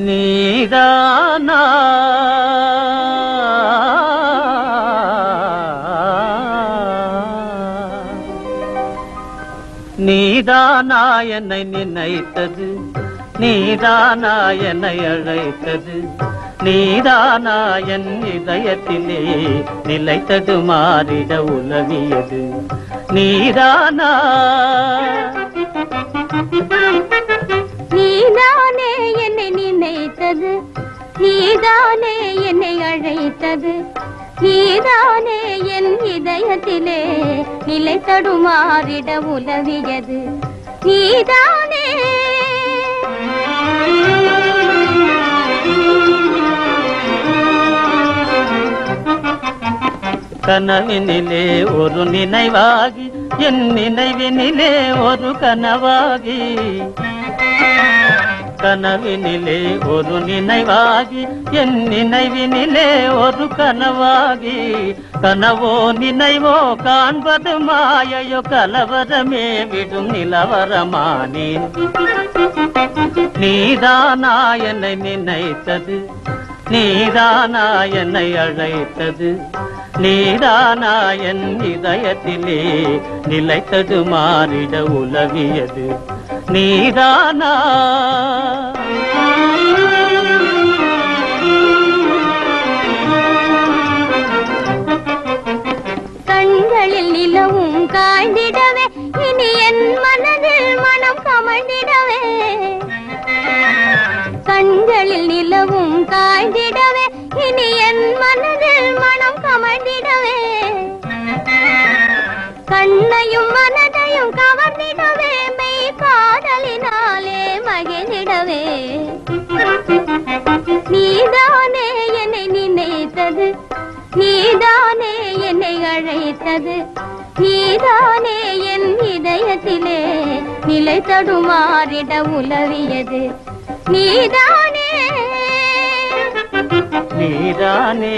நீதானா நீதானா என்னை நினைத்தது, நீதானா என்னை அழைத்தது, நீதானா என் இதயத்திலே நிலைத்தது மாறிட உலவியது. நீதானா நீதானே என்னை நினைத்தது, நீதானே என்னை அழைத்தது, நீதானே என் இதயத்திலே நிலை தடுமாறிட உலவியது. நீதானே கனவினிலே ஒரு நினைவாகி என் நினைவினிலே ஒரு கனவாகி, கனவினிலே ஒரு நினைவாகி என் நினைவினிலே ஒரு கனவாகி, கனவோ நினைவோ காண்பது மாயையோ கலவரமே விடும் நிலவரமானேன். நீதானா என்னை நினைத்தது, நீதானா என்னை அழைத்தது, நீதானா என் இதயத்திலே நிலைத்தது மாறிட உலவியது. நீதானா கண்களில் நிலவும் காய்ந்திடவே இனி என் மனதில் மனம் கமழ்ந்திடவே, கண்களில் நிலவும் காய்ந்திடவே இனி என் மனதில் மனம் கமழ்ந்திடவே, கண்ணையும் மனதையும் கவர்ந்திடவே மெய் காதலினாலே மகிழ்ந்திடவே. நீதானே என்னை நினைத்தது, நீதானே என்னை அழைத்தது, நீதானே என் இதயத்திலே நிலை தடுமாறிட உலவியது. நீதானே நீதானே